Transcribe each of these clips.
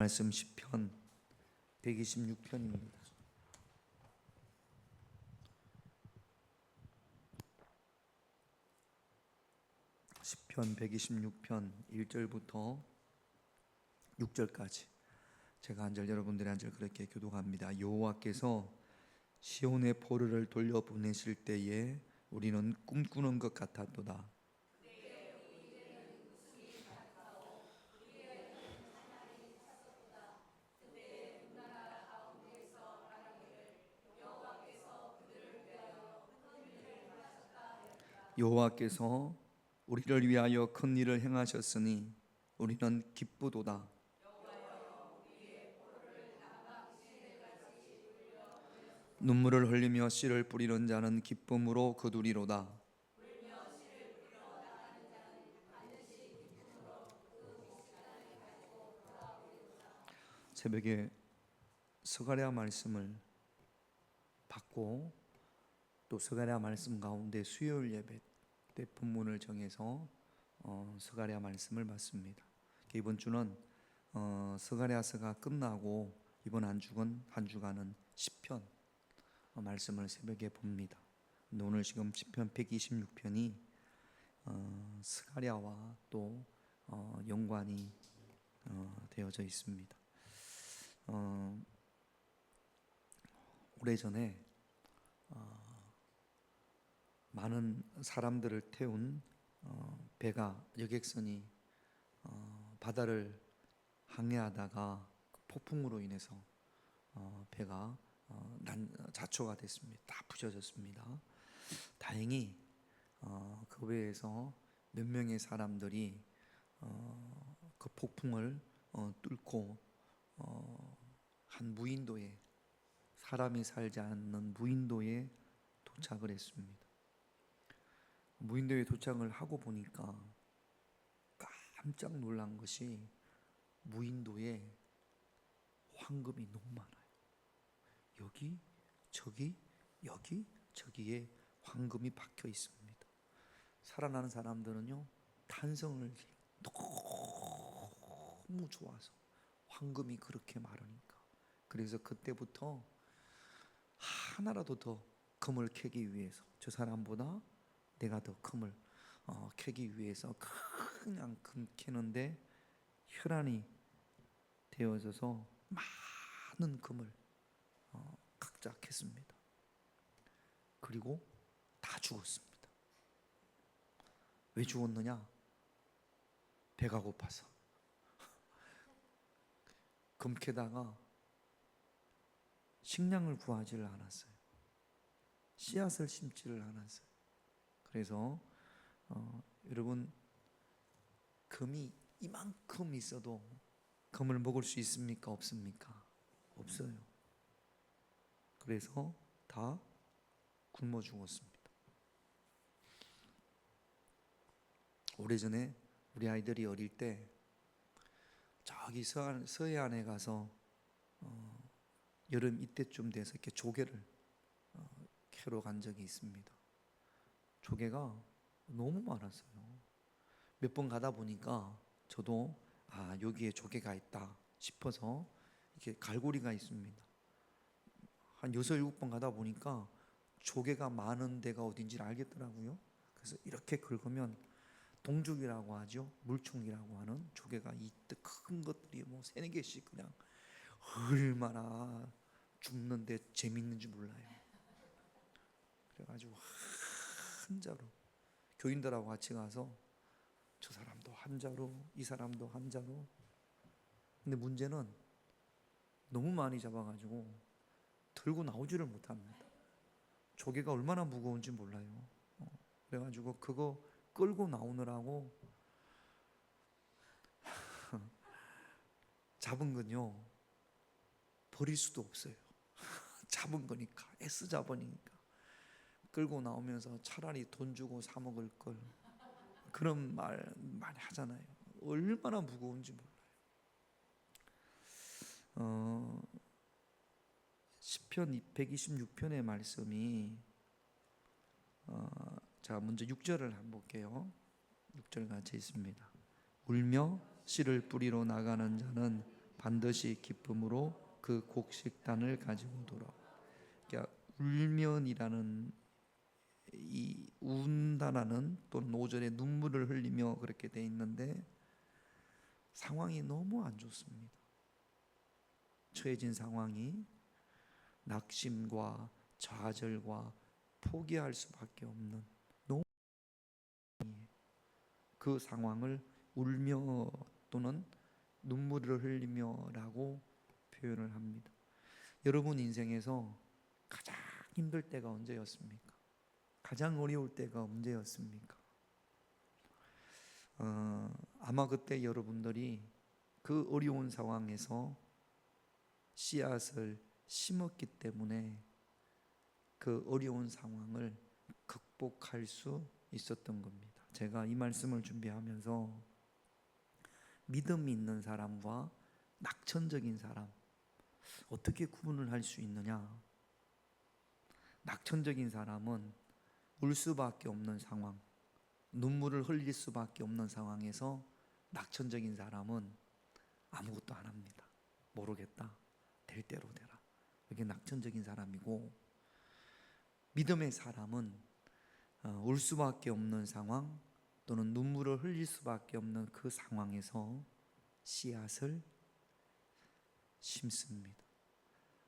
말씀 시편 126편입니다. 시편 126편 1절부터 6절까지 제가 한 절 여러분들이 한 절 그렇게 교독합니다. 여호와께서 시온의 포로를 돌려보내실 때에 우리는 꿈꾸는 것 같았도다. 여호와께서 우리를 위하여 큰 일을 행하셨으니 우리는 기쁘도다. 눈물을 흘리며 씨를 뿌리는 자는 기쁨으로 거두리로다. 새벽에 스가랴 말씀을 받고 또 스가랴 말씀 가운데 수요일 예배 때 본문을 정해서 스가랴 말씀을 받습니다. 이번 주는 스가랴서가 끝나고 이번 한 주간은 시편 말씀을 새벽에 봅니다. 오늘 지금 시편 126편이 스가랴와 또 연관이 되어져 있습니다. 오래전에 많은 사람들을 태운 배가 여객선이 바다를 항해하다가 폭풍으로 인해서 배가 자초가 됐습니다. 다 부셔졌습니다. 다행히 그 배에서 몇 명의 사람들이 그 폭풍을 뚫고 한 무인도에, 사람이 살지 않는 무인도에 도착을 했습니다. 무인도에 도착을 하고 보니까 깜짝 놀란 것이 무인도에 황금이 너무 많아요. 여기 저기 여기 저기에 황금이 박혀 있습니다. 살아나는 사람들은요, 탄성을 너무 좋아서 황금이 그렇게 많으니까. 그래서 그때부터 하나라도 더 금을 캐기 위해서, 저 사람보다 내가 더 금을 캐기 위해서 그냥 금 캐는데 혈안이 되어져서 많은 금을 각자 캤습니다. 그리고 다 죽었습니다. 왜 죽었느냐? 배가 고파서. 금 캐다가 식량을 구하지를 않았어요. 씨앗을 심지를 않았어요. 그래서 여러분, 금이 이만큼 있어도 금을 먹을 수 있습니까? 없습니까? 없어요. 그래서 다 굶어 죽었습니다. 오래전에 우리 아이들이 어릴 때 저기 서해안에 가서 여름 이때쯤 돼서 이렇게 조개를 캐러 간 적이 있습니다. 조개가 너무 많았어요. 몇 번 가다 보니까 저도 여기에 조개가 있다 싶어서 이렇게 갈고리가 있습니다. 한 6, 7번 가다 보니까 조개가 많은 데가 어딘지 알겠더라고요. 그래서 이렇게 긁으면 동죽이라고 하죠. 물총이라고 하는 조개가 이때 큰 것들이 뭐 3, 4개씩 그냥 얼마나 줍는데 재밌는지 몰라요. 그래가지고 한 자루, 교인들하고 같이 가서 저 사람도 한 자루, 이 사람도 한 자루. 근데 문제는 너무 많이 잡아가지고 들고 나오지를 못합니다. 조개가 얼마나 무거운지 몰라요. 그래가지고 그거 끌고 나오느라고 잡은 건요, 버릴 수도 없어요. 잡은 거니까, 애써 잡으니까. 끌고 나오면서 차라리 돈 주고 사 먹을 걸, 그런 말 많이 하잖아요. 얼마나 무거운지 몰라요. 시편 126편의 말씀이 자, 먼저 6절을 한번 볼게요. 6절 같이 있습니다. 울며 씨를 뿌리러 나가는 자는 반드시 기쁨으로 그 곡식단을 가지고 돌아오. 그러니까 울면이라는 이 운다라는 또 5절에 눈물을 흘리며 그렇게 돼 있는데 상황이 너무 안 좋습니다. 처해진 상황이 낙심과 좌절과 포기할 수밖에 없는 너무 그 상황을 울며 또는 눈물을 흘리며라고 표현을 합니다. 여러분 인생에서 가장 힘들 때가 언제였습니까? 가장 어려울 때가 언제였습니까? 아마 그때 여러분들이 그 어려운 상황에서 씨앗을 심었기 때문에 그 어려운 상황을 극복할 수 있었던 겁니다. 제가 이 말씀을 준비하면서 믿음이 있는 사람과 낙천적인 사람 어떻게 구분을 할 수 있느냐? 낙천적인 사람은 울 수밖에 없는 상황, 눈물을 흘릴 수밖에 없는 상황에서 낙천적인 사람은 아무것도 안 합니다. 모르겠다. 될 대로 되라. 이게 낙천적인 사람이고, 믿음의 사람은 울 수밖에 없는 상황 또는 눈물을 흘릴 수밖에 없는 그 상황에서 씨앗을 심습니다.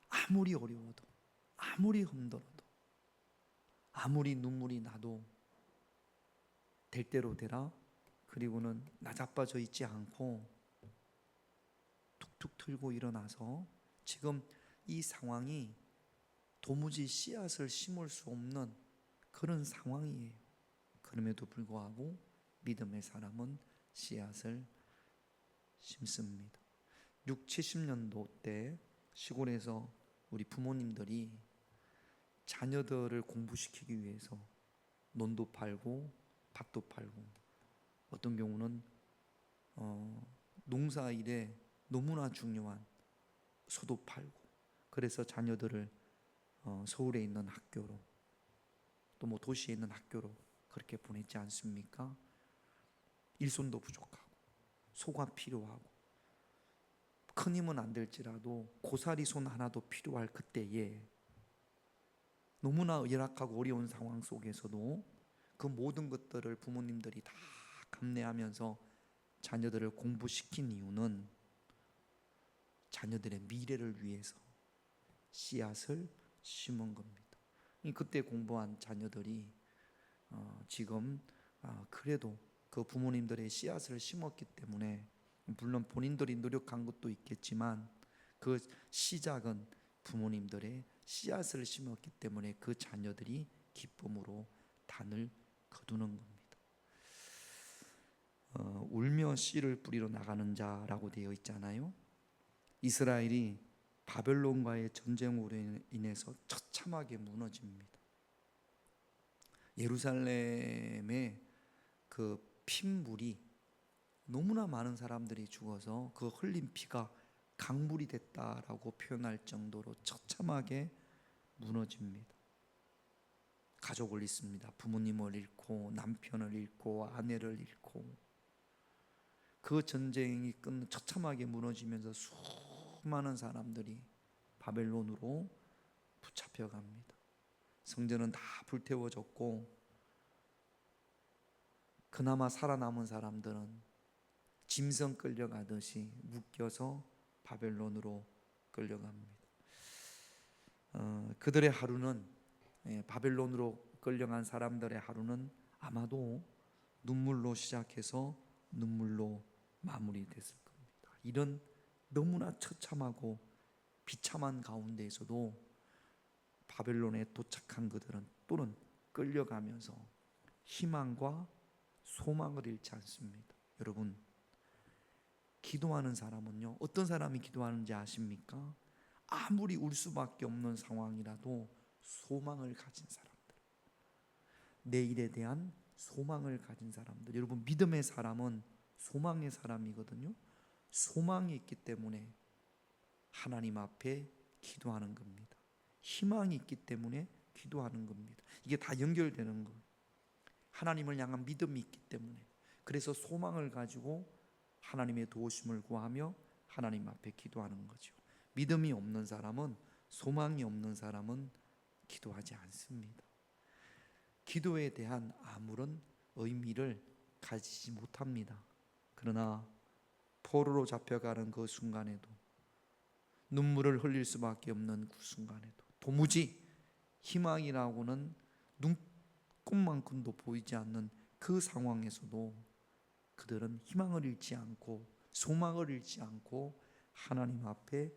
아무리 어려워도, 아무리 힘들어도, 아무리 눈물이 나도 될 대로 되라. 그리고는 나자빠져 있지 않고 툭툭 틀고 일어나서 지금 이 상황이 도무지 씨앗을 심을 수 없는 그런 상황이에요. 그럼에도 불구하고 믿음의 사람은 씨앗을 심습니다. 6, 70년도 때 시골에서 우리 부모님들이 자녀들을 공부시키기 위해서 논도 팔고 밭도 팔고 어떤 경우는 농사일에 너무나 중요한 소도 팔고 그래서 자녀들을 서울에 있는 학교로 또 뭐 도시에 있는 학교로 그렇게 보냈지 않습니까? 일손도 부족하고 소가 필요하고 큰 힘은 안 될지라도 고사리 손 하나도 필요할 그때에 너무나 열악하고 어려운 상황 속에서도 그 모든 것들을 부모님들이 다 감내하면서 자녀들을 공부시킨 이유는 자녀들의 미래를 위해서 씨앗을 심은 겁니다. 그때 공부한 자녀들이 지금 그래도 그 부모님들의 씨앗을 심었기 때문에 물론 본인들이 노력한 것도 있겠지만 그 시작은 부모님들의 씨앗을 심었기 때문에 그 자녀들이 기쁨으로 단을 거두는 겁니다. 울며 씨를 뿌리러 나가는 자라고 되어 있잖아요. 이스라엘이 바벨론과의 전쟁으로 인해서 처참하게 무너집니다. 예루살렘의 그 핏물이 너무나 많은 사람들이 죽어서 그 흘린 피가 강물이 됐다라고 표현할 정도로 처참하게 무너집니다. 가족을 잃습니다. 부모님을 잃고 남편을 잃고 아내를 잃고 그 전쟁이 처참하게 무너지면서 수많은 사람들이 바벨론으로 붙잡혀갑니다. 성전은 다 불태워졌고 그나마 살아남은 사람들은 짐승 끌려가듯이 묶여서 바벨론으로 끌려갑니다. 그들의 하루는 바벨론으로 끌려간 사람들의 하루는 아마도 눈물로 시작해서 눈물로 마무리됐을 겁니다. 이런 너무나 처참하고 비참한 가운데에서도 바벨론에 도착한 그들은 또는 끌려가면서 희망과 소망을 잃지 않습니다. 여러분, 기도하는 사람은요, 어떤 사람이 기도하는지 아십니까? 아무리 울 수밖에 없는 상황이라도 소망을 가진 사람들, 내일에 대한 소망을 가진 사람들. 여러분, 믿음의 사람은 소망의 사람이거든요. 소망이 있기 때문에 하나님 앞에 기도하는 겁니다. 희망이 있기 때문에 기도하는 겁니다. 이게 다 연결되는 거예요. 하나님을 향한 믿음이 있기 때문에, 그래서 소망을 가지고 하나님의 도우심을 구하며 하나님 앞에 기도하는 거죠. 믿음이 없는 사람은, 소망이 없는 사람은 기도하지 않습니다. 기도에 대한 아무런 의미를 가지지 못합니다. 그러나 포로로 잡혀가는 그 순간에도, 눈물을 흘릴 수밖에 없는 그 순간에도, 도무지 희망이라고는 눈꽃만큼도 보이지 않는 그 상황에서도 그들은 희망을 잃지 않고 소망을 잃지 않고 하나님 앞에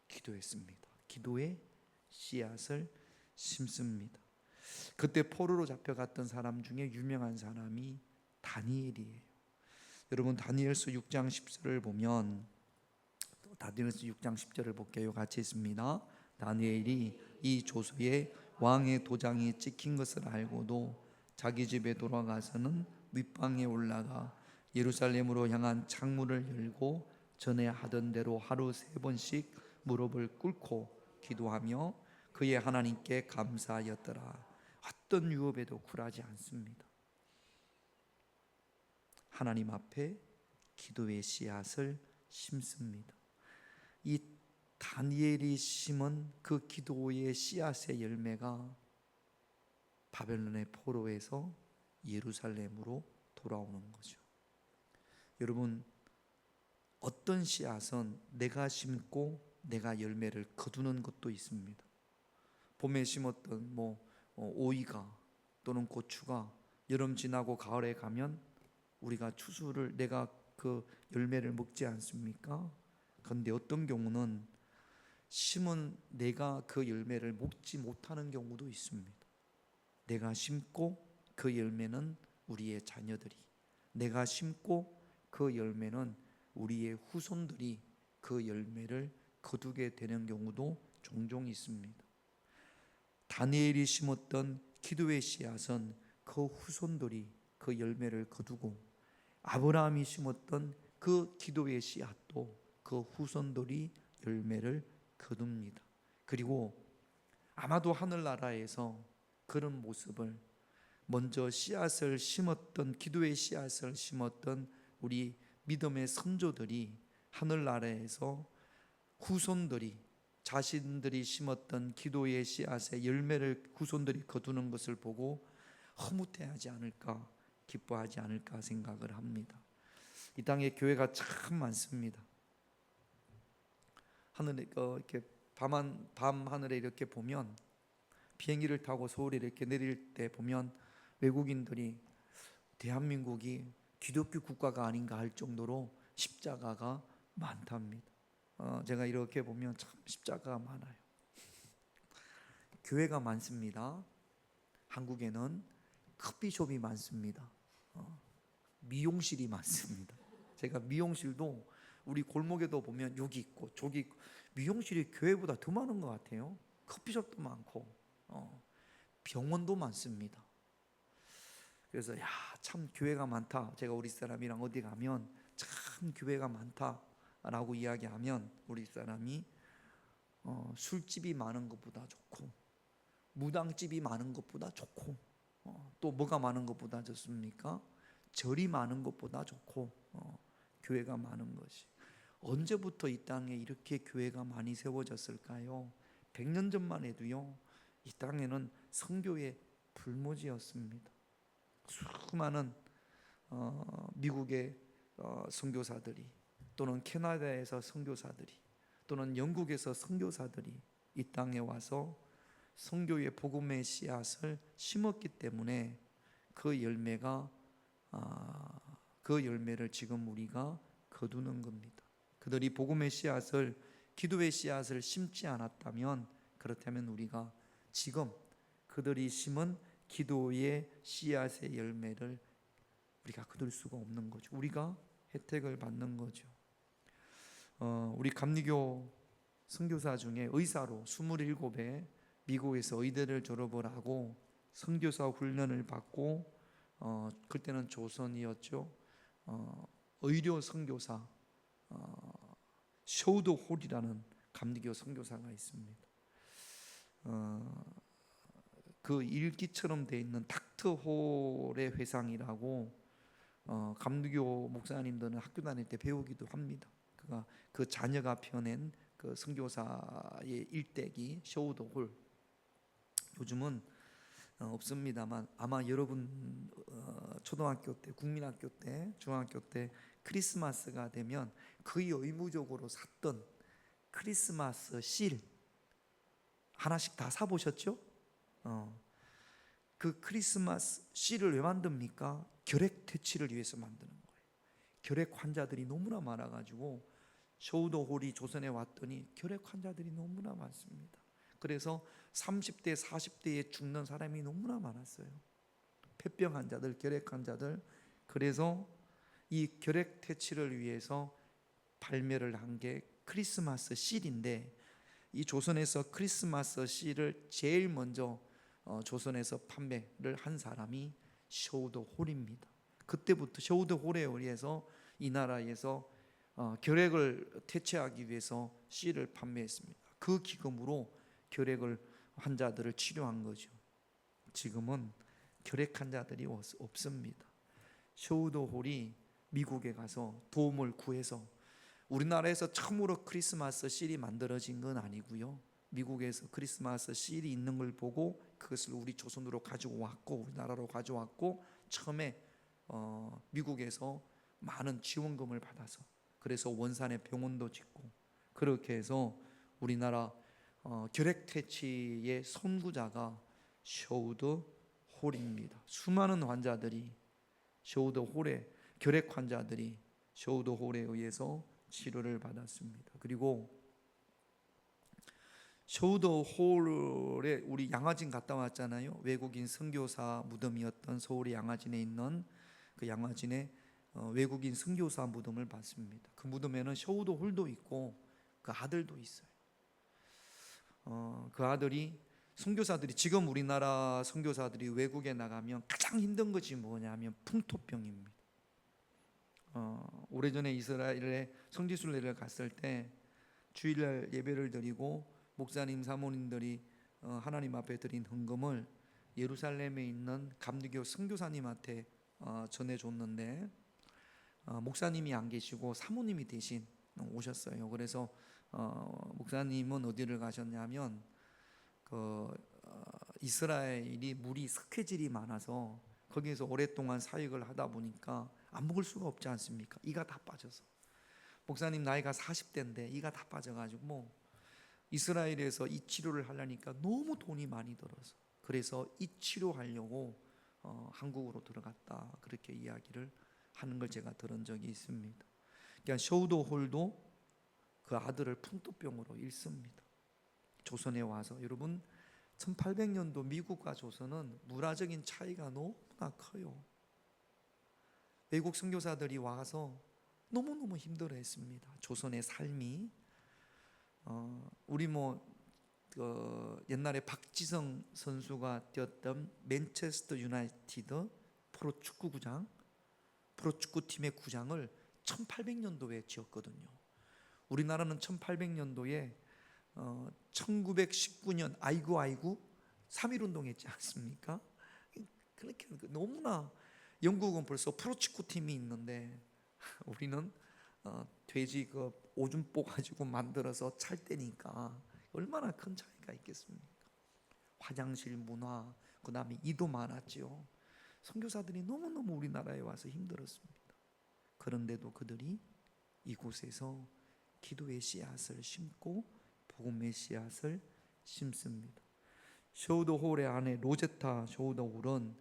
기도했습니다. 기도의 씨앗을 심습니다. 그때 포로로 잡혀갔던 사람 중에 유명한 사람이 다니엘이에요. 여러분, 다니엘서 6장 10절을 보면, 다니엘서 6장 10절을 볼게요. 같이 있습니다. 다니엘이 이 조서에 왕의 도장이 찍힌 것을 알고도 자기 집에 돌아가서는 윗방에 올라가 예루살렘으로 향한 창문을 열고 전에 하던 대로 하루 3번씩 무릎을 꿇고 기도하며 그의 하나님께 감사하였더라. 어떤 유업에도 굴하지 않습니다. 하나님 앞에 기도의 씨앗을 심습니다. 이 다니엘이 심은 그 기도의 씨앗의 열매가 바벨론의 포로에서 예루살렘으로 돌아오는 거죠. 여러분, 어떤 씨앗은 내가 심고 내가 열매를 거두는 것도 있습니다. 봄에 심었던 오이가 또는 고추가 여름 지나고 가을에 가면 우리가 추수를, 내가 그 열매를 먹지 않습니까? 그런데 어떤 경우는 심은 내가 그 열매를 먹지 못하는 경우도 있습니다. 내가 심고 그 열매는 우리의 자녀들이, 내가 심고 그 열매는 우리의 후손들이 그 열매를 거두게 되는 경우도 종종 있습니다. 다니엘이 심었던 기도의 씨앗은 그 후손들이 그 열매를 거두고, 아브라함이 심었던 그 기도의 씨앗도 그 후손들이 열매를 거둡니다. 그리고 아마도 하늘나라에서 그런 모습을 먼저 씨앗을 심었던, 기도의 씨앗을 심었던 우리 믿음의 선조들이 하늘나라에서 후손들이 자신들이 심었던 기도의 씨앗의 열매를 후손들이 거두는 것을 보고 흐뭇해하지 않을까, 기뻐하지 않을까 생각을 합니다. 이 땅에 교회가 참 많습니다. 하늘에 이렇게 밤 하늘에 이렇게 보면, 비행기를 타고 서울에 이렇게 내릴 때 보면 외국인들이 대한민국이 기독교 국가가 아닌가 할 정도로 십자가가 많답니다. 제가 이렇게 보면 참 십자가가 많아요. 교회가 많습니다. 한국에는 커피숍이 많습니다. 미용실이 많습니다. 제가 미용실도 우리 골목에도 보면 여기 있고 저기 있고, 미용실이 교회보다 더 많은 것 같아요. 커피숍도 많고 병원도 많습니다. 그래서 참 교회가 많다. 제가 우리 사람이랑 어디 가면 참 교회가 많다라고 이야기하면 우리 사람이 술집이 많은 것보다 좋고, 무당집이 많은 것보다 좋고, 또 뭐가 많은 것보다 좋습니까? 절이 많은 것보다 좋고, 교회가 많은 것이. 언제부터 이 땅에 이렇게 교회가 많이 세워졌을까요? 100년 전만 해도요, 이 땅에는 선교의 불모지였습니다. 수많은 미국의 선교사들이, 또는 캐나다에서 선교사들이, 또는 영국에서 선교사들이 이 땅에 와서 선교의 복음의 씨앗을 심었기 때문에 그 열매를 지금 우리가 거두는 겁니다. 그들이 복음의 씨앗을, 기도의 씨앗을 심지 않았다면, 그렇다면 우리가 지금 그들이 심은 기도의 씨앗의 열매를 우리가 거둘 수가 없는 거죠. 우리가 혜택을 받는 거죠. 우리 감리교 선교사 중에 의사로 27에 미국에서 의대를 졸업을 하고 선교사 훈련을 받고, 그때는 조선이었죠. 의료 선교사 쇼드 홀이라는 감리교 선교사가 있습니다. 그 일기처럼 돼 있는 닥터 홀의 회상이라고 감리교 목사님들은 학교 다닐 때 배우기도 합니다. 그가 그 자녀가 펴낸 그 선교사의 일대기 쇼우도홀, 요즘은 없습니다만 아마 여러분 초등학교 때, 국민학교 때, 중학교 때 크리스마스가 되면 거의 의무적으로 샀던 크리스마스 실 하나씩 다 사보셨죠? 그 크리스마스 실을 왜 만듭니까? 결핵 퇴치를 위해서 만드는 거예요. 결핵 환자들이 너무나 많아가지고 쇼우도홀이 조선에 왔더니 결핵 환자들이 너무나 많습니다. 그래서 30대, 40대에 죽는 사람이 너무나 많았어요. 폐병 환자들, 결핵 환자들. 그래서 이 결핵 퇴치를 위해서 발매를 한 게 크리스마스 실인데, 이 조선에서 크리스마스 실을 제일 먼저 조선에서 판매를 한 사람이 쇼우도홀입니다. 그때부터 쇼우도홀에 의해서 이 나라에서 결핵을 퇴치하기 위해서 실을 판매했습니다. 그 기금으로 결핵을 환자들을 치료한 거죠. 지금은 결핵 환자들이 없습니다. 쇼우도홀이 미국에 가서 도움을 구해서, 우리나라에서 처음으로 크리스마스 실이 만들어진 건 아니고요. 미국에서 크리스마스 실이 있는 걸 보고 그것을 우리 조선으로 가지고 왔고, 우리나라로 가져왔고, 처음에 미국에서 많은 지원금을 받아서, 그래서 원산에 병원도 짓고, 그렇게 해서 우리나라 결핵 퇴치의 선구자가 쇼우도홀입니다. 수많은 환자들이 쇼우도홀에, 결핵 환자들이 쇼우도홀에 의해서 치료를 받았습니다. 그리고 쇼우도홀에 우리 양화진 갔다 왔잖아요. 외국인 선교사 무덤이었던 서울의 양화진에 있는 그 양화진의 외국인 선교사 무덤을 봤습니다. 그 무덤에는 쇼우도홀도 있고 그 아들도 있어요. 그 아들이, 선교사들이, 지금 우리나라 선교사들이 외국에 나가면 가장 힘든 것이 뭐냐면 풍토병입니다. 오래전에 이스라엘에 성지순례를 갔을 때 주일날 예배를 드리고 목사님 사모님들이 하나님 앞에 드린 헌금을 예루살렘에 있는 감리교 선교사님한테 전해줬는데, 목사님이 안 계시고 사모님이 대신 오셨어요. 그래서 목사님은 어디를 가셨냐면 이스라엘이 물이 석회질이 많아서 거기에서 오랫동안 사역을 하다 보니까 안 먹을 수가 없지 않습니까? 이가 다 빠져서, 목사님 나이가 40대인데 이가 다 빠져가지고 이스라엘에서 이 치료를 하려니까 너무 돈이 많이 들어서, 그래서 이 치료하려고 한국으로 들어갔다, 그렇게 이야기를 하는 걸 제가 들은 적이 있습니다. 그러니까 쇼우도홀도 그 아들을 풍토병으로 잃습니다. 조선에 와서, 여러분 1800년도 미국과 조선은 문화적인 차이가 너무나 커요. 외국 선교사들이 와서 너무너무 힘들어했습니다. 조선의 삶이. 우리 옛날에 박지성 선수가 뛰었던 맨체스터 유나이티드 프로축구구장, 프로축구팀의 구장을 1800년도에 지었거든요. 우리나라는 1800년도에 1919년 아이고 3.1운동 했지 않습니까? 그렇게 너무나, 영국은 벌써 프로축구팀이 있는데 우리는 돼지 그 오줌 뽑아가지고 만들어서 찰 때니까 얼마나 큰 차이가 있겠습니까? 화장실 문화, 그 다음에 이도 많았죠. 선교사들이 너무너무 우리나라에 와서 힘들었습니다. 그런데도 그들이 이곳에서 기도의 씨앗을 심고 복음의 씨앗을 심습니다. 쇼우도홀의 아내 로제타 쇼우도홀은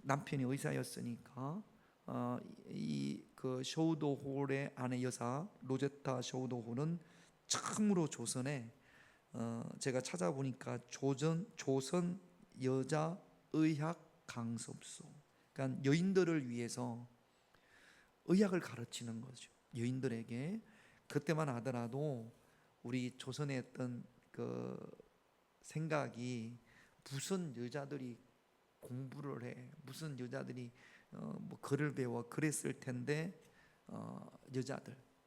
남편이 의사였으니까 이 그 쇼우도홀의 아내 여사 로제타 쇼우도홀은 처음으로 조선에, 제가 찾아보니까 조선 여자 의학 강습소, 그러니까 여인들을 위해서 의학을 가르치는 거죠. 여인들에게. 그때만 하더라도 우리 조선에 했던 그 생각이, 무슨 여자들이 공부를 해, 무슨 여자들이 뭐 글을 배워, 그랬을 텐데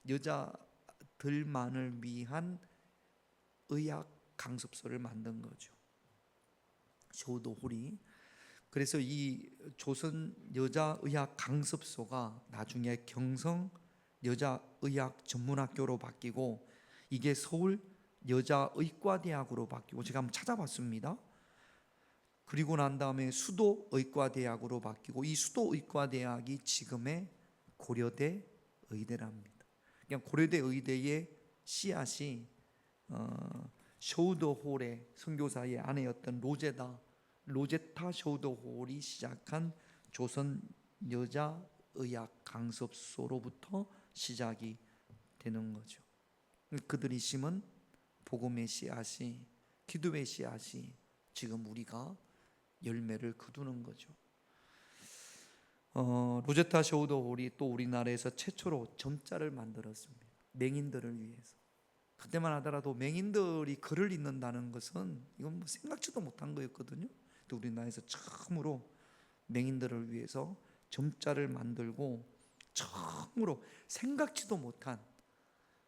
여자들만을 위한 의학 강습소를 만든 거죠, 쇼우도홀이. 그래서 이 조선 여자 의학 강습소가 나중에 경성 여자의학 전문학교로 바뀌고 이게 서울 여자의과대학으로 바뀌고 제가 한번 찾아봤습니다. 그리고 난 다음에 수도의과대학으로 바뀌고 이 수도의과대학이 지금의 고려대 의대랍니다. 그냥 고려대 의대의 씨앗이 셔우더홀의 선교사의 아내였던 로제타 셔우더홀이 시작한 조선 여자의학 강습소로부터 시작이 되는 거죠. 그들이 심은 복음의 씨앗이, 기도의 씨앗이 지금 우리가 열매를 거두는 거죠. 로제타 셔우더홀이 또 우리나라에서 최초로 점자를 만들었습니다. 맹인들을 위해서. 그때만 하더라도 맹인들이 글을 읽는다는 것은 이건 뭐 생각지도 못한 거였거든요. 또 우리나라에서 처음으로 맹인들을 위해서 점자를 만들고 처음으로 생각지도 못한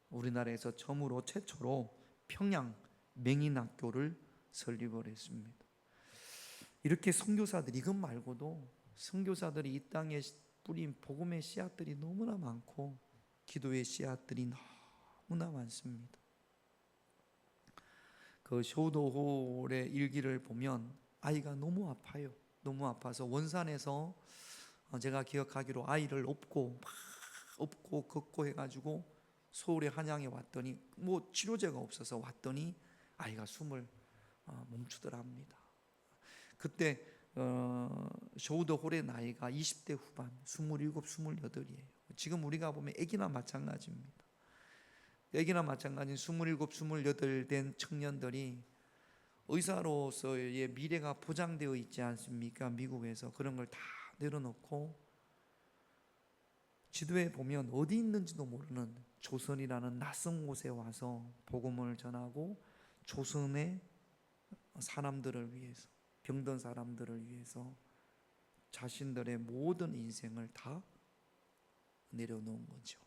우리나라에서 처음으로 최초로 평양 맹인학교를 설립을 했습니다. 이렇게 선교사들 이것 말고도 선교사들이 이 땅에 뿌린 복음의 씨앗들이 너무나 많고 기도의 씨앗들이 너무나 많습니다. 그 셔우더홀의 일기를 보면 아이가 너무 아파요. 너무 아파서 원산에서 제가 기억하기로 아이를 업고 걷고 해가지고 서울의 한양에 왔더니 뭐 치료제가 없어서 왔더니 아이가 숨을 멈추더라 합니다. 그때 셔우더홀의 나이가 20대 후반 27, 28이에요. 지금 우리가 보면 애기나 마찬가지입니다. 애기나 마찬가지인 27, 28 된 청년들이 의사로서의 미래가 보장되어 있지 않습니까? 미국에서 그런 걸 다 내려놓고 지도에 보면 어디 있는지도 모르는 조선이라는 낯선 곳에 와서 복음을 전하고 조선의 사람들을 위해서, 병든 사람들을 위해서 자신들의 모든 인생을 다 내려놓은 거죠.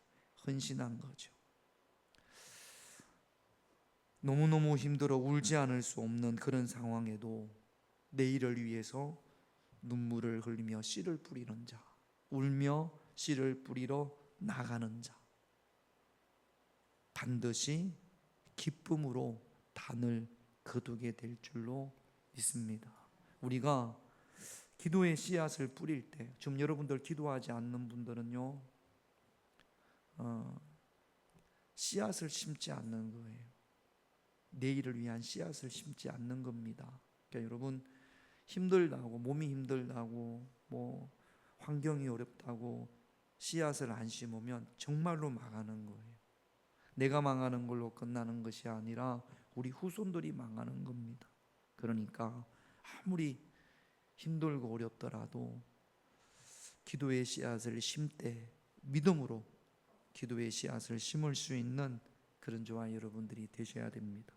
헌신한 거죠. 너무너무 힘들어 울지 않을 수 없는 그런 상황에도 내일을 위해서 눈물을 흘리며 씨를 뿌리는 자, 울며 씨를 뿌리러 나가는 자, 반드시 기쁨으로 단을 거두게 될 줄로 믿습니다. 우리가 기도의 씨앗을 뿌릴 때, 지금 여러분들 기도하지 않는 분들은요, 씨앗을 심지 않는 거예요. 내일을 위한 씨앗을 심지 않는 겁니다. 그러니까 여러분 힘들다고, 몸이 힘들다고, 뭐 환경이 어렵다고 씨앗을 안 심으면 정말로 망하는 거예요. 내가 망하는 걸로 끝나는 것이 아니라 우리 후손들이 망하는 겁니다. 그러니까 아무리 힘들고 어렵더라도 기도의 씨앗을 심때 믿음으로 기도의 씨앗을 심을 수 있는 그런 저와 여러분들이 되셔야 됩니다.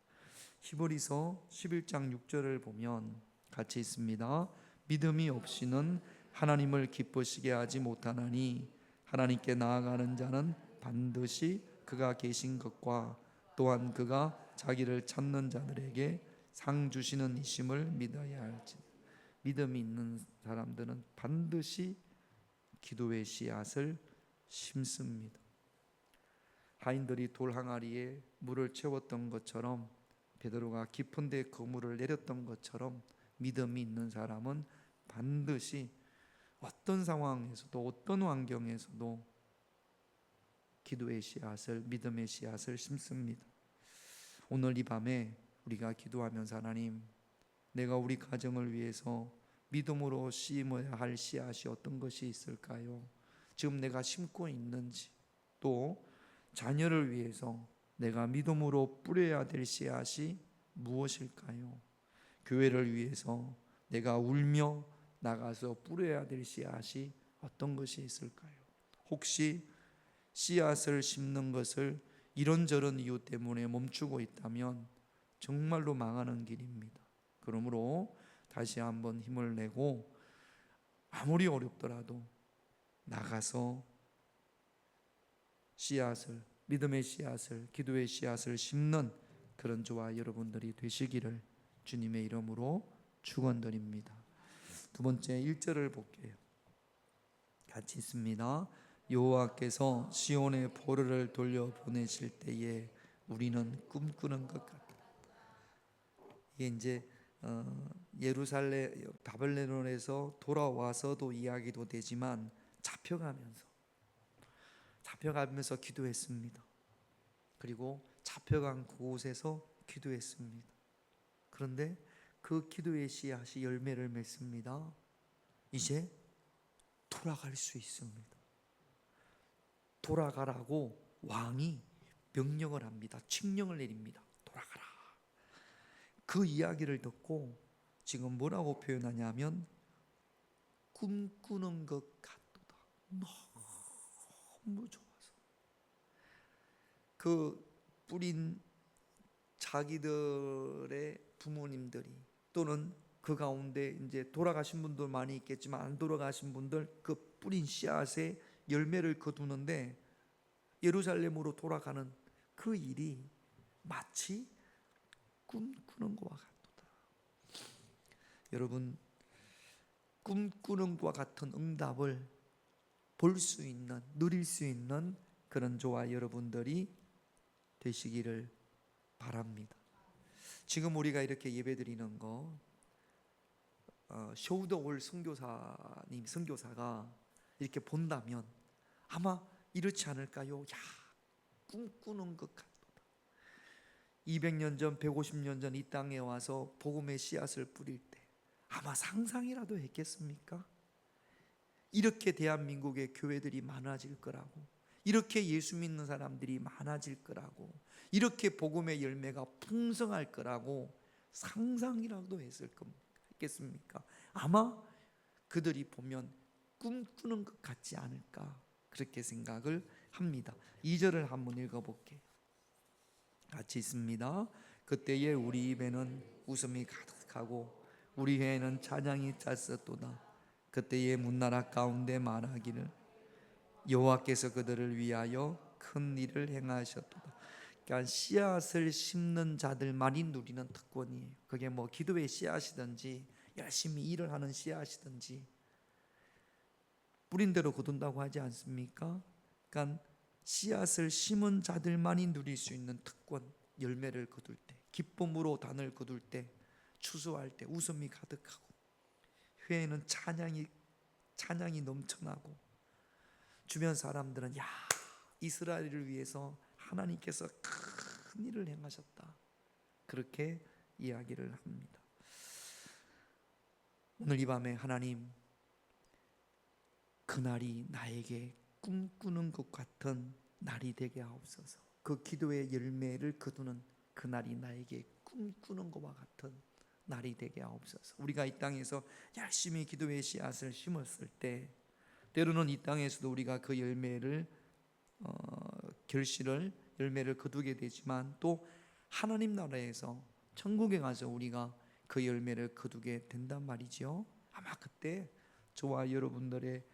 히브리서 11장 6절을 보면 같이 있습니다. 믿음이 없이는 하나님을 기쁘시게 하지 못하나니 하나님께 나아가는 자는 반드시 그가 계신 것과 또한 그가 자기를 찾는 자들에게 상 주시는 이심을 믿어야 할지. 믿음이 있는 사람들은 반드시 기도의 씨앗을 심습니다. 하인들이 돌 항아리에 물을 채웠던 것처럼 베드로가 깊은 데 그물을 내렸던 것처럼 믿음이 있는 사람은 반드시 어떤 상황에서도 어떤 환경에서도 기도의 씨앗을, 믿음의 씨앗을 심습니다. 오늘 이 밤에 우리가 기도하면서 하나님, 내가 우리 가정을 위해서 믿음으로 심어야 할 씨앗이 어떤 것이 있을까요? 지금 내가 심고 있는지, 또 자녀를 위해서 내가 믿음으로 뿌려야 될 씨앗이 무엇일까요? 교회를 위해서 내가 울며 나가서 뿌려야 될 씨앗이 어떤 것이 있을까요? 혹시 씨앗을 심는 것을 이런저런 이유 때문에 멈추고 있다면 정말로 망하는 길입니다. 그러므로 다시 한번 힘을 내고 아무리 어렵더라도 나가서 씨앗을, 믿음의 씨앗을, 기도의 씨앗을 심는 그런 저와 여러분들이 되시기를 주님의 이름으로 축원드립니다. 두 번째 1절을 볼게요. 같이 있습니다. 여호와께서 시온의 보르를 돌려보내실 때에 우리는 꿈꾸는 것 같다. 이게 이제 예루살렘 바벨론에서 돌아와서도 이야기도 되지만 잡혀가면서 기도했습니다. 그리고 잡혀간 그곳에서 기도했습니다. 그런데 그 기도의 씨앗이 열매를 맺습니다. 이제 돌아갈 수 있습니다. 돌아가라고 왕이 명령을 합니다. 칙령을 내립니다. 돌아가라. 그 이야기를 듣고 지금 뭐라고 표현하냐면 꿈꾸는 것 같도다. 너무 좋아서 그 뿌린 자기들의 부모님들이 또는 그 가운데 이제 돌아가신 분들 많이 있겠지만 안 돌아가신 분들 그 뿌린 씨앗에 열매를 거두는데 예루살렘으로 돌아가는 그 일이 마치 꿈꾸는 것과 같도다. 여러분, 꿈꾸는 것과 같은 응답을 볼 수 있는, 누릴 수 있는 그런 저와 여러분들이 되시기를 바랍니다. 지금 우리가 이렇게 예배드리는 거 쇼우더올 선교사가 이렇게 본다면 아마 이렇지 않을까요? 야, 꿈꾸는 것 같도다. 200년 전, 150년 전 이 땅에 와서 복음의 씨앗을 뿌릴 때 아마 상상이라도 했겠습니까? 이렇게 대한민국의 교회들이 많아질 거라고, 이렇게 예수 믿는 사람들이 많아질 거라고, 이렇게 복음의 열매가 풍성할 거라고 상상이라도 했겠습니까? 아마 그들이 보면 꿈꾸는 것 같지 않을까 그렇게 생각을 합니다. 2절을 한번 읽어볼게요. 같이 있습니다. 그때에 우리 입에는 웃음이 가득하고 우리 혀에는 찬양이 찼었도다. 그때에 문나라 가운데 말하기를 여호와께서 그들을 위하여 큰 일을 행하셨도다. 그러니까 씨앗을 심는 자들만이 누리는 특권이에요. 그게 뭐 기도의 씨앗이든지 열심히 일을 하는 씨앗이든지 뿌린 대로 거둔다고 하지 않습니까? 그러니까 씨앗을 심은 자들만이 누릴 수 있는 특권, 열매를 거둘 때, 기쁨으로 단을 거둘 때, 추수할 때 웃음이 가득하고 회에는 찬양이 넘쳐나고 주변 사람들은 야, 이스라엘을 위해서 하나님께서 큰 일을 행하셨다 그렇게 이야기를 합니다. 오늘 이 밤에 하나님 그날이 나에게 꿈꾸는 것 같은 날이 되게 하옵소서. 그 기도의 열매를 거두는 그날이 나에게 꿈꾸는 것과 같은 날이 되게 하옵소서. 우리가 이 땅에서 열심히 기도의 씨앗을 심었을 때 때로는 이 땅에서도 우리가 그 열매를 결실을 열매를 거두게 되지만 또 하나님 나라에서 천국에 가서 우리가 그 열매를 거두게 된단 말이죠. 아마 그때 저와 여러분들의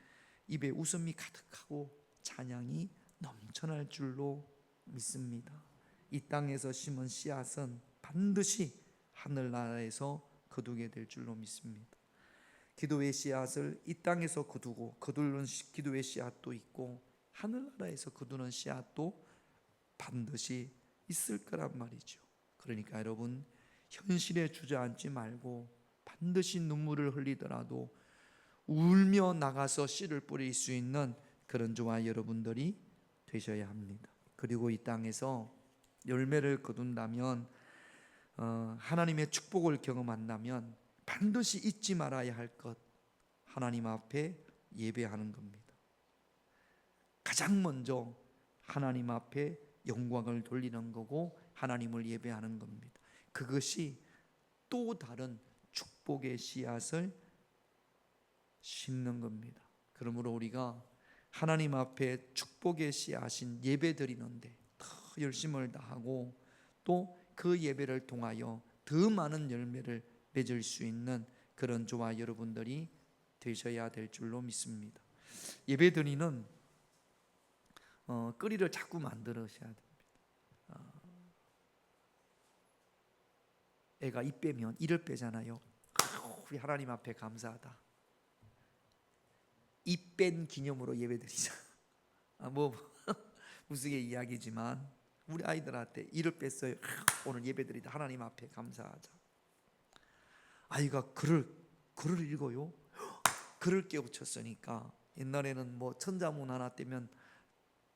입에 웃음이 가득하고 찬양이 넘쳐날 줄로 믿습니다. 이 땅에서 심은 씨앗은 반드시 하늘나라에서 거두게 될 줄로 믿습니다. 기도의 씨앗을 이 땅에서 거두는 기도의 씨앗도 있고 하늘나라에서 거두는 씨앗도 반드시 있을 거란 말이죠. 그러니까 여러분 현실에 주저앉지 말고 반드시 눈물을 흘리더라도 울며 나가서 씨를 뿌릴 수 있는 그런 저와 여러분들이 되셔야 합니다. 그리고 이 땅에서 열매를 거둔다면 하나님의 축복을 경험한다면 반드시 잊지 말아야 할 것, 하나님 앞에 예배하는 겁니다. 가장 먼저 하나님 앞에 영광을 돌리는 거고 하나님을 예배하는 겁니다. 그것이 또 다른 축복의 씨앗을 심는 겁니다. 그러므로 우리가 하나님 앞에 축복의 씨앗인 예배 드리는데 더 열심을 다하고 또 그 예배를 통하여 더 많은 열매를 맺을 수 있는 그런 저와 여러분들이 되셔야 될 줄로 믿습니다. 예배 드리는 끓이를 자꾸 만들으셔야 됩니다. 애가 입 빼면 이를 빼잖아요. 우리 하나님 앞에 감사하다. 입 뺀 기념으로 예배 드리자. 뭐 우스개 이야기지만 우리 아이들한테 이를 뺐어요. 오늘 예배드리다 하나님 앞에 감사하자. 아이가 글을 읽어요. 글을 깨우쳤으니까 옛날에는 뭐 천자문 하나 떼면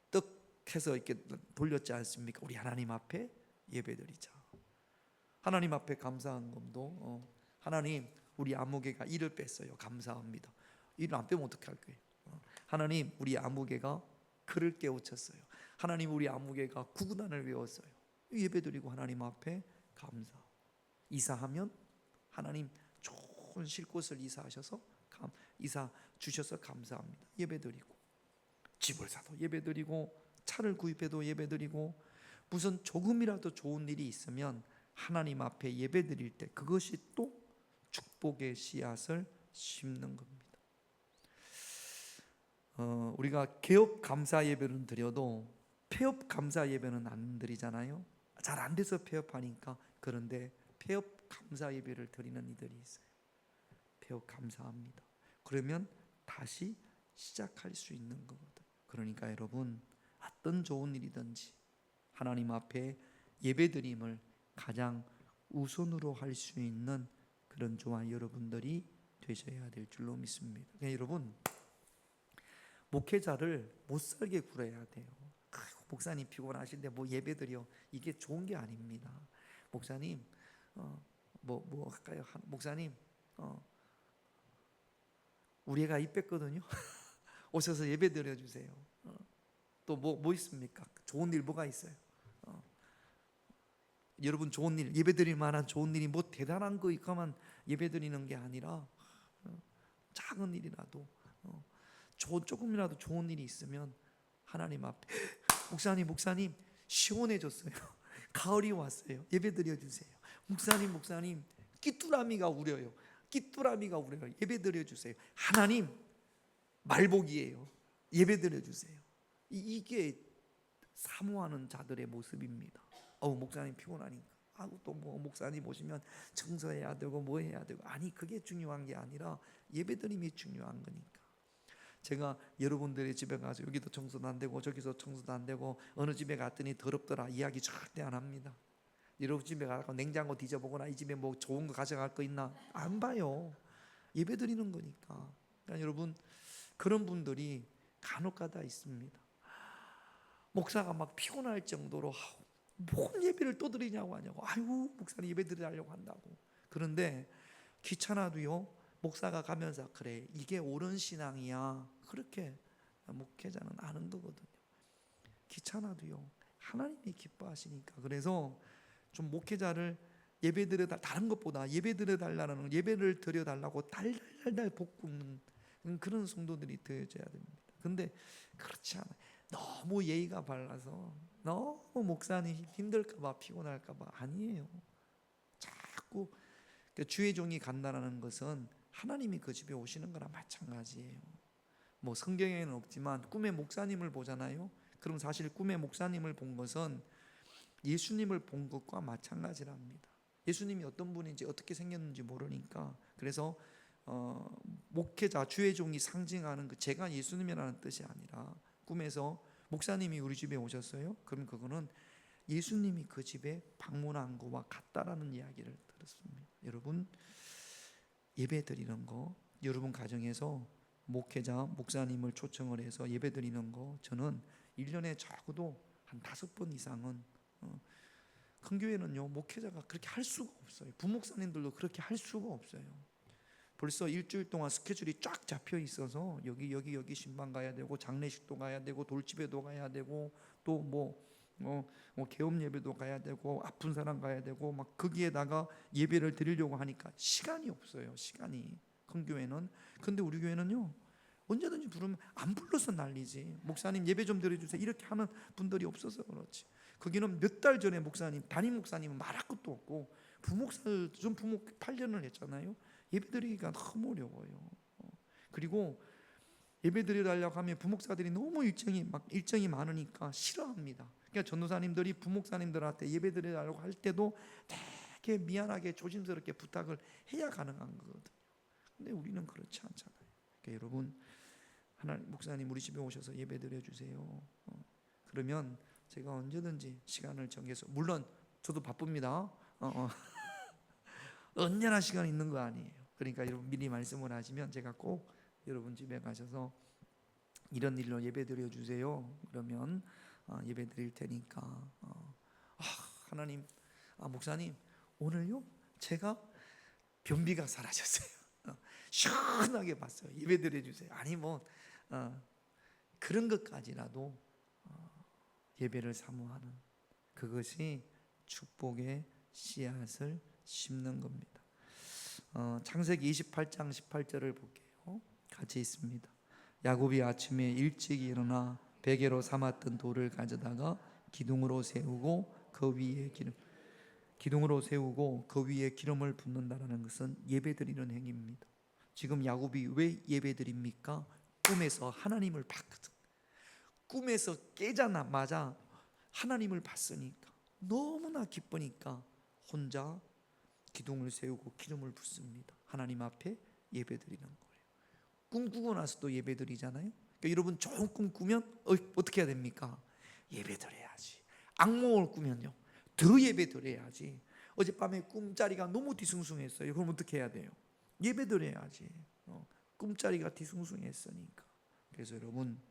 떡 해서 이렇게 돌렸지 않습니까? 우리 하나님 앞에 예배드리자. 하나님 앞에 감사한 것도 하나님 우리 아무개가 이를 뺐어요. 감사합니다. 이를 안 빼면 어떻게 할 거예요? 하나님 우리 아무개가 글을 깨우쳤어요. 하나님 우리 아무개가 구구단을 외웠어요. 예배드리고 하나님 앞에 감사. 이사하면 하나님 좋은 쉴 곳을 이사하셔서 이사 주셔서 감사합니다. 예배드리고 집을 사도 예배드리고 차를 구입해도 예배드리고 무슨 조금이라도 좋은 일이 있으면 하나님 앞에 예배드릴 때 그것이 또 축복의 씨앗을 심는 겁니다. 우리가 개업 감사 예배는 드려도 폐업 감사 예배는 안 드리잖아요. 잘 안 돼서 폐업하니까. 그런데 폐업 감사 예배를 드리는 이들이 있어요. 폐업 감사합니다. 그러면 다시 시작할 수 있는 거거든. 그러니까 여러분 어떤 좋은 일이든지 하나님 앞에 예배드림을 가장 우선으로 할 수 있는 그런 저와 여러분들이 되셔야 될 줄로 믿습니다. 그러니까 여러분 목회자를 못 살게 굴어야 돼요. 목사님 피곤하신데 뭐 예배드려, 이게 좋은 게 아닙니다. 목사님 뭐 할까요? 목사님 우리 애가 입 뺐거든요. 오셔서 예배드려 주세요. 또 뭐 있습니까? 좋은 일 뭐가 있어요? 여러분 좋은 일, 예배드릴 만한 좋은 일이 뭐 대단한 거 있고만 예배드리는 게 아니라 작은 일이라도 조금이라도 좋은 일이 있으면 하나님 앞에 목사님 시원해졌어요. 가을이 왔어요. 예배드려 주세요. 목사님 끼뚜라미가 우려요. 예배드려 주세요. 하나님 말복이에요. 예배드려 주세요. 이게 사모하는 자들의 모습입니다. 목사님 피곤하니까 또 뭐 목사님 오시면 청소해야 되고 뭐 해야 되고, 아니 그게 중요한 게 아니라 예배드림이 중요한 거니까. 제가 여러분들의 집에 가서 여기도 청소도 안 되고 저기서 청소도 안 되고 어느 집에 갔더니 더럽더라 이야기 절대 안 합니다. 여러분 집에 가서 냉장고 뒤져보거나 이 집에 뭐 좋은 거 가져갈 거 있나 안 봐요. 예배드리는 거니까. 그러니까 여러분 그런 분들이 간혹가다 있습니다. 목사가 막 피곤할 정도로 뭔 예배를 또 드리냐고 하냐고. 아이고 목사님 예배 드리려고 한다고. 그런데 귀찮아도요 목사가 가면서 그래 이게 옳은 신앙이야 그렇게 목회자는 아는 거거든요. 귀찮아도요 하나님이 기뻐하시니까. 그래서 좀 목회자를 예배드려 다른 것보다 예배드려 달라는, 예배를 드려 달라고 달달달 볶는 그런 성도들이 되어져야 됩니다. 근데 그렇지 않아요. 너무 예의가 발라서 너무 목사님 힘들까봐 피곤할까봐 아니에요. 자꾸 주의 종이 간다라는 것은 하나님이 그 집에 오시는 거랑 마찬가지예요. 뭐 성경에는 없지만 꿈에 목사님을 보잖아요. 그럼 사실 꿈에 목사님을 본 것은 예수님을 본 것과 마찬가지랍니다. 예수님이 어떤 분인지 어떻게 생겼는지 모르니까. 그래서 목회자 주의 종이 상징하는 그 제가 예수님이라는 뜻이 아니라 꿈에서 목사님이 우리 집에 오셨어요. 그럼 그거는 예수님이 그 집에 방문한 거와 같다라는 이야기를 들었습니다. 여러분 예배 드리는 거, 여러분 가정에서 목회자, 목사님을 초청을 해서 예배 드리는 거, 저는 1년에 적어도 한 5번 이상은, 큰 교회는요 목회자가 그렇게 할 수가 없어요. 부목사님들도 그렇게 할 수가 없어요. 벌써 일주일 동안 스케줄이 쫙 잡혀 있어서 여기 신방 가야 되고 장례식도 가야 되고 돌집에도 가야 되고 또 뭐 개업 예배도 가야 되고 아픈 사람 가야 되고 막 거기에다가 예배를 드리려고 하니까 시간이 없어요. 시간이 큰 교회는. 근데 우리 교회는요 언제든지 부르면 안 불러서 난리지. 목사님 예배 좀 드려주세요 이렇게 하는 분들이 없어서 그렇지. 거기는 몇 달 전에 목사님, 담임 목사님은 말할 것도 없고 부목사를 좀 부목 8년을 했잖아요. 예배드리기가 너무 어려워요. 그리고 예배드리려고 하면 부목사들이 너무 일정이 많으니까 싫어합니다. 그러니까 전도사님들이 부목사님들한테 예배드리려고 할 때도 되게 미안하게 조심스럽게 부탁을 해야 가능한 거거든요. 근데 우리는 그렇지 않잖아요. 그러니까 여러분 하나님 목사님 우리 집에 오셔서 예배 드려주세요. 그러면 제가 언제든지 시간을 정해서, 물론 저도 바쁩니다. 언제나 시간 있는 거 아니에요. 그러니까 여러분 미리 말씀을 하시면 제가 꼭 여러분 집에 가셔서 이런 일로 예배 드려주세요. 그러면 예배 드릴 테니까. 하나님, 목사님 오늘요 제가 변비가 사라졌어요. 시원하게 봤어요. 예배 드려주세요. 아니 뭐 그런 것까지라도 예배를 사모하는, 그것이 축복의 씨앗을 심는 겁니다. 창세기 28장 18절을 볼게요. 같이 있습니다. 야곱이 아침에 일찍 일어나 베개로 삼았던 돌을 가져다가 기둥으로 세우고 그 위에 기름을 붓는다라는 것은 예배드리는 행위입니다. 지금 야곱이 왜 예배드립니까? 꿈에서 하나님을 봤거든. 꿈에서 깨자마자 하나님을 봤으니까 너무나 기쁘니까 혼자 기둥을 세우고 기름을 붓습니다. 하나님 앞에 예배드리는 거예요. 꿈꾸고 나서도 예배드리잖아요. 그러니까 여러분 좋은 꿈 꾸면 어떻게 해야 됩니까? 예배드려야지. 악몽을 꾸면요 더 예배드려야지. 어젯밤에 꿈자리가 너무 뒤숭숭했어요. 그럼 어떻게 해야 돼요? 예배드려야지. 꿈자리가 뒤숭숭했으니까. 그래서 여러분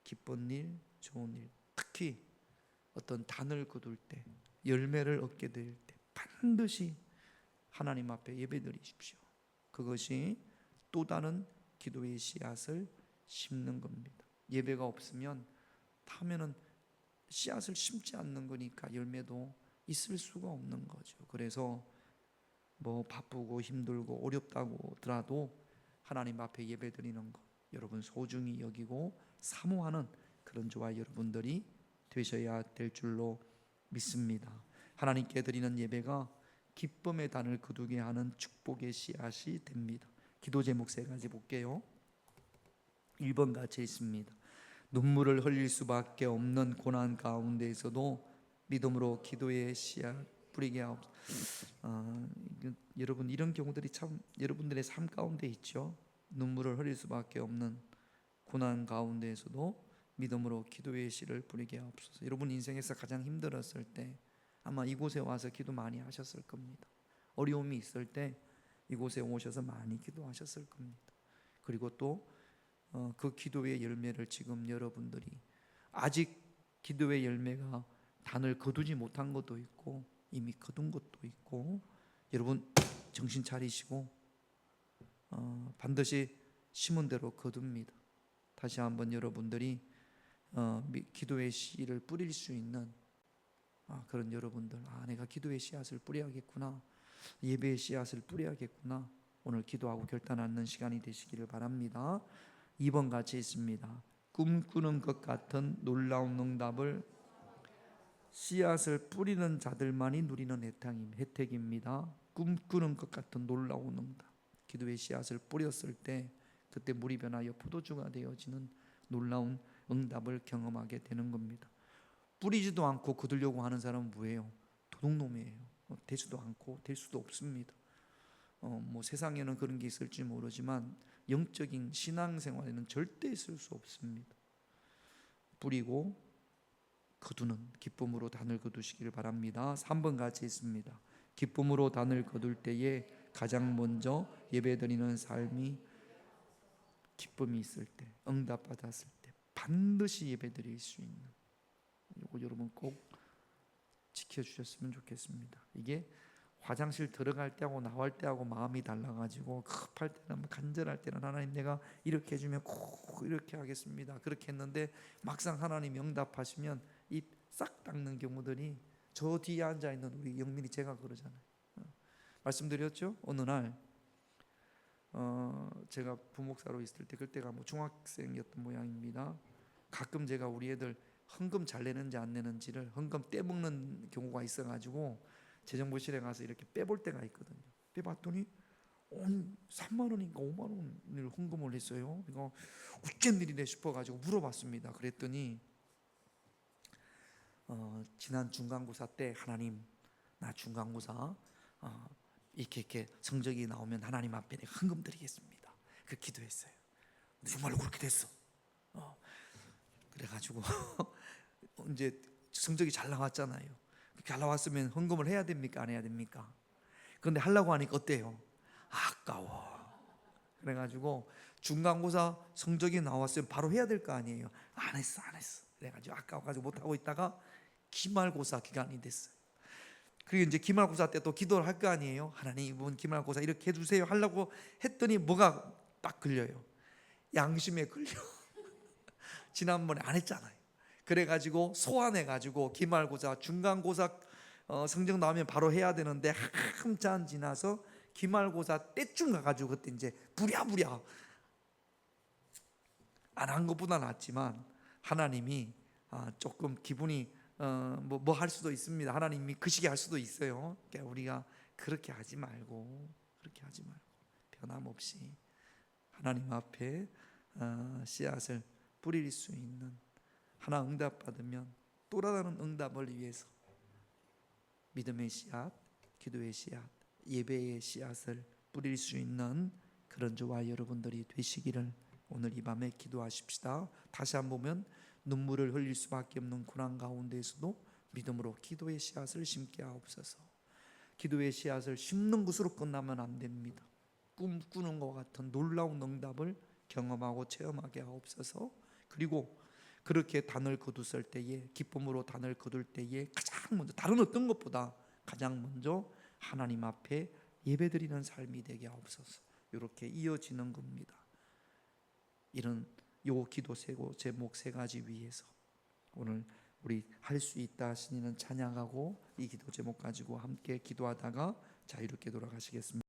기쁜 일, 좋은 일, 특히 어떤 단을 거둘 때, 열매를 얻게 될 때 반드시 하나님 앞에 예배드리십시오. 그것이 또 다른 기도의 씨앗을 심는 겁니다. 예배가 없으면 타면은 씨앗을 심지 않는 거니까 열매도 있을 수가 없는 거죠. 그래서 뭐 바쁘고 힘들고 어렵다고 하더라도 하나님 앞에 예배드리는 것 여러분 소중히 여기고 사모하는 그런 저와 여러분들이 되셔야 될 줄로 믿습니다. 하나님께 드리는 예배가 기쁨의 단을 거두게 하는 축복의 씨앗이 됩니다. 기도 제목 세 가지 볼게요. 1번 같이 있습니다. 눈물을 흘릴 수밖에 없는 고난 가운데에서도 믿음으로 기도의 씨앗 뿌리게 하옵소서. 여러분 이런 경우들이 참 여러분들의 삶 가운데 있죠. 눈물을 흘릴 수밖에 없는 고난 가운데에서도 믿음으로 기도의 씨를 뿌리게 하옵소서. 여러분 인생에서 가장 힘들었을 때 아마 이곳에 와서 기도 많이 하셨을 겁니다. 어려움이 있을 때 이곳에 오셔서 많이 기도하셨을 겁니다. 그리고 또 그 기도의 열매를 지금 여러분들이 아직 기도의 열매가 단을 거두지 못한 것도 있고 이미 거둔 것도 있고, 여러분 정신 차리시고 반드시 심은 대로 거둡니다. 다시 한번 여러분들이 기도의 씨를 뿌릴 수 있는 그런 여러분들, 내가 기도의 씨앗을 뿌려야겠구나, 예배의 씨앗을 뿌려야겠구나, 오늘 기도하고 결단하는 시간이 되시기를 바랍니다. 2번 같이 있습니다. 꿈꾸는 것 같은 놀라운 응답을 씨앗을 뿌리는 자들만이 누리는 혜택입니다. 꿈꾸는 것 같은 놀라운 응답, 기도의 씨앗을 뿌렸을 때 그때 물이 변하여 포도주가 되어지는 놀라운 응답을 경험하게 되는 겁니다. 뿌리지도 않고 거두려고 하는 사람은 뭐예요? 도둑놈이에요. 되지도 않고 될 수도 없습니다. 뭐 세상에는 그런 게 있을지 모르지만 영적인 신앙생활에는 절대 있을 수 없습니다. 뿌리고 거두는 기쁨으로 단을 거두시기를 바랍니다. 3번 같이 있습니다. 기쁨으로 단을 거둘 때에 가장 먼저 예배드리는 삶이 기쁨이 있을 때, 응답받았을 때 반드시 예배드릴 수 있는, 이거 여러분 꼭 지켜주셨으면 좋겠습니다. 이게 화장실 들어갈 때하고 나올 때하고 마음이 달라가지고 급할 때는 간절할 때는 하나님 내가 이렇게 해주면 꼭 이렇게 하겠습니다 그렇게 했는데 막상 하나님 응답하시면 입 싹 닦는 경우들이, 저 뒤에 앉아있는 우리 영민이 제가 그러잖아요. 말씀드렸죠? 어느 날 제가 부목사로 있을 때 그때가 뭐 중학생이었던 모양입니다. 가끔 제가 우리 애들 헌금 잘 내는지 안 내는지를 헌금 떼먹는 경우가 있어가지고 재정부실에 가서 이렇게 빼볼 때가 있거든요. 빼봤더니 3만 원인가 5만 원을 헌금을 했어요. 이거 어쩐 일이래 싶어가지고 물어봤습니다. 그랬더니 지난 중간고사 때 하나님 나 중간고사 이렇게 성적이 나오면 하나님 앞에 내가 헌금 드리겠습니다. 그 기도했어요. 정말로 그렇게 됐어. 그래가지고 이제 성적이 잘 나왔잖아요. 잘 나왔으면 헌금을 해야 됩니까? 안 해야 됩니까? 그런데 하려고 하니까 어때요? 아까워. 그래가지고 중간고사 성적이 나왔으면 바로 해야 될 거 아니에요. 안 했어. 그래가지고 아까워가지고 못하고 있다가 기말고사 기간이 됐어요. 그리고 이제 기말고사 때 또 기도를 할 거 아니에요. 하나님 이번 기말고사 이렇게 해주세요 하려고 했더니 뭐가 딱 걸려요. 양심에 걸려. 지난번에 안 했잖아요. 그래가지고 소환해가지고 기말고사 중간고사 성적 나오면 바로 해야 되는데 한참 지나서 기말고사 때쯤 가가지고 그때 이제 부랴부랴 안 한 것보다 낫지만 하나님이 조금 기분이 뭐 할 수도 있습니다. 하나님이 그 시기 할 수도 있어요. 그러니까 우리가 그렇게 하지 말고 변함없이 하나님 앞에 씨앗을 뿌릴 수 있는, 하나 응답받으면 또 다른 응답을 위해서 믿음의 씨앗, 기도의 씨앗, 예배의 씨앗을 뿌릴 수 있는 그런 저와 여러분들이 되시기를 오늘 이 밤에 기도하십시다. 다시 한번 보면 눈물을 흘릴 수밖에 없는 고난 가운데에서도 믿음으로 기도의 씨앗을 심게 하옵소서. 기도의 씨앗을 심는 것으로 끝나면 안 됩니다. 꿈꾸는 것 같은 놀라운 응답을 경험하고 체험하게 하옵소서. 그리고 그렇게 단을 거두었을 때에, 기쁨으로 단을 거둘 때에 가장 먼저, 다른 어떤 것보다 가장 먼저 하나님 앞에 예배드리는 삶이 되게 하옵소서. 이렇게 이어지는 겁니다. 이런 요 기도 제목 세 가지 위에서 오늘 우리 할 수 있다 하시니는 찬양하고 이 기도 제목 가지고 함께 기도하다가 자유롭게 돌아가시겠습니다.